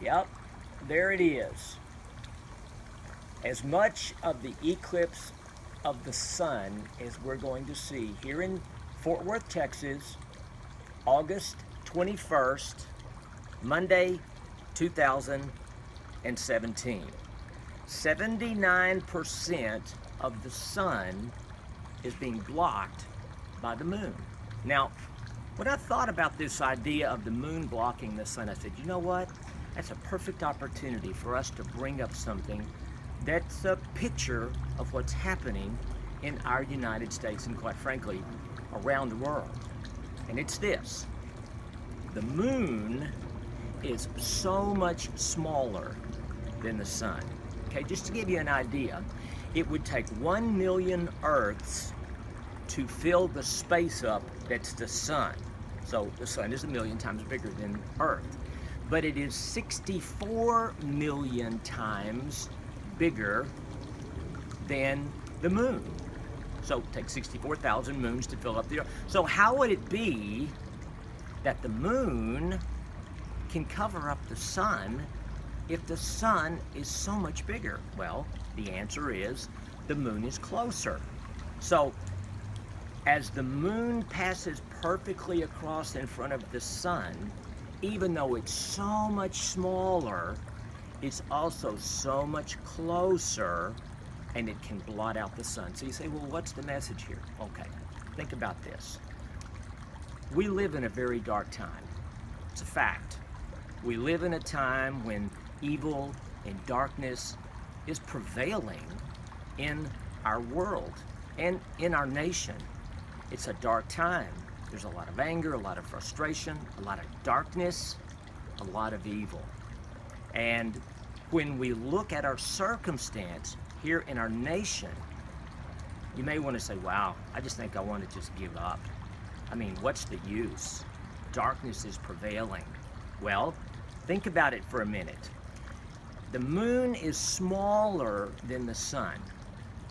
Yep, there it is. As much of the eclipse of the sun as we're going to see here in Fort Worth, Texas, August 21st, Monday, 2017. 79% of the sun is being blocked by the moon. Now, when I thought about this idea of the moon blocking the sun, I said, you know what? That's a perfect opportunity for us to bring up something that's a picture of what's happening in our United States and, quite frankly, around the world. And it's this. The moon is so much smaller than the sun. Okay, just to give you an idea, it would take 1 million Earths to fill the space up that's the sun. So the sun is 1 million times bigger than Earth. But it is 64 million times bigger than the moon. So take 64,000 moons to fill up the Earth. So how would it be that the moon can cover up the sun if the sun is so much bigger? Well, the answer is the moon is closer. So as the moon passes perfectly across in front of the sun, even though it's so much smaller, it's also so much closer, and it can blot out the sun. So you say, well, what's the message here? Okay, think about this. We live in a very dark time. It's a fact. We live in a time when evil and darkness is prevailing in our world and in our nation. It's a dark time. There's a lot of anger, a lot of frustration, a lot of darkness, a lot of evil. And when we look at our circumstance here in our nation, you may want to say, wow, I just think I want to just give up. I mean, what's the use? Darkness is prevailing. Well, think about it for a minute. The moon is smaller than the sun,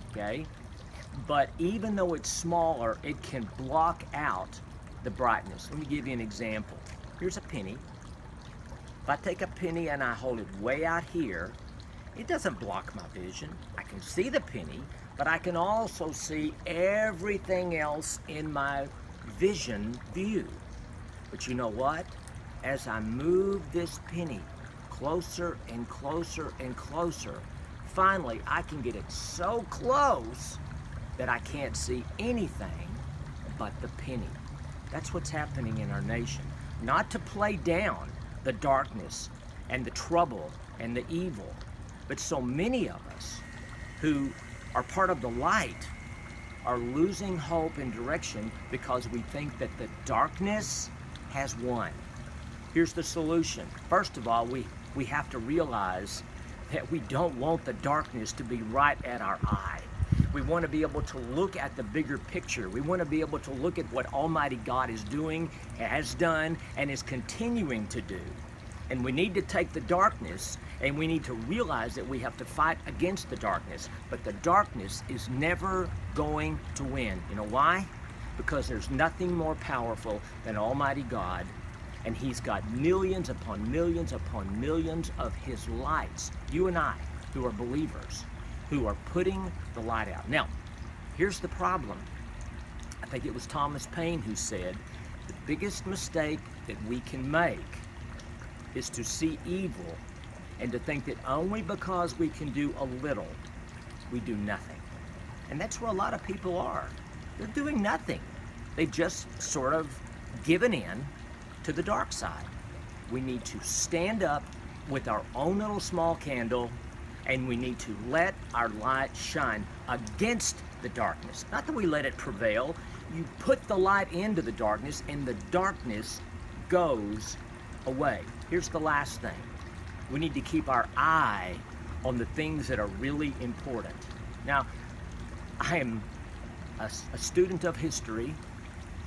okay? But even though it's smaller, it can block out the brightness. Let me give you an example. Here's a penny. If I take a penny and I hold it way out here, it doesn't block my vision. I can see the penny, but I can also see everything else in my vision view. But you know what? As I move this penny closer and closer and closer, finally I can get it so close that I can't see anything but the penny. That's what's happening in our nation. Not to play down the darkness and the trouble and the evil, but so many of us who are part of the light are losing hope and direction because we think that the darkness has won. Here's the solution. First of all, we have to realize that we don't want the darkness to be right at our eye. We want to be able to look at the bigger picture. We want to be able to look at what Almighty God is doing, has done, and is continuing to do. And we need to take the darkness and we need to realize that we have to fight against the darkness. But the darkness is never going to win. You know why? Because there's nothing more powerful than Almighty God, and He's got millions upon millions upon millions of His lights. You and I, who are believers, who are putting the light out. Now, here's the problem. I think it was Thomas Paine who said, the biggest mistake that we can make is to see evil and to think that only because we can do a little, we do nothing. And that's where a lot of people are. They're doing nothing. They've just sort of given in to the dark side. We need to stand up with our own little small candle, and we need to let our light shine against the darkness. Not that we let it prevail. You put the light into the darkness, and the darkness goes away. Here's the last thing. We need to keep our eye on the things that are really important. Now, I am a student of history,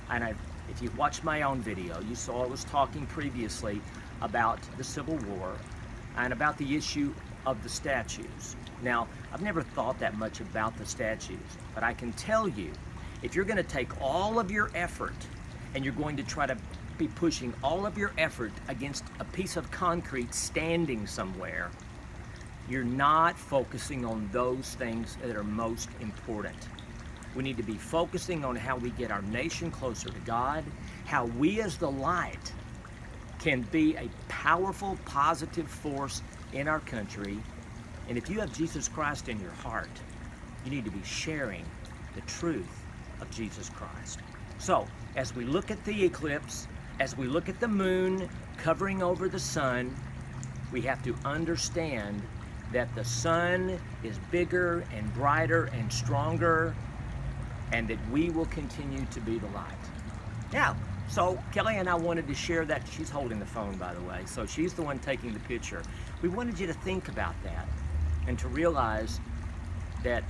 and if you watched my own video, you saw I was talking previously about the Civil War and about the issue of the statues. Now, I've never thought that much about the statues, but I can tell you, if you're going to take all of your effort and you're going to try to be pushing all of your effort against a piece of concrete standing somewhere, you're not focusing on those things that are most important. We need to be focusing on how we get our nation closer to God, how we as the light can be a powerful, positive force in our country. And if you have Jesus Christ in your heart, you need to be sharing the truth of Jesus Christ. So, as we look at the eclipse, as we look at the moon covering over the sun, we have to understand that the sun is bigger and brighter and stronger, and that we will continue to be the light. Now, so Kelly and I wanted to share that. She's holding the phone, by the way, so she's the one taking the picture. We wanted you to think about that and to realize that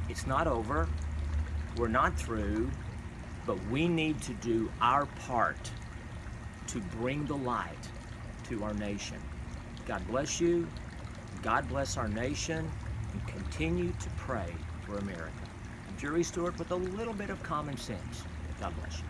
it's not over, we're not through, but we need to do our part to bring the light to our nation. God bless you. God bless our nation, and continue to pray for America. I'm Jerry Stewart with a little bit of common sense. God bless you.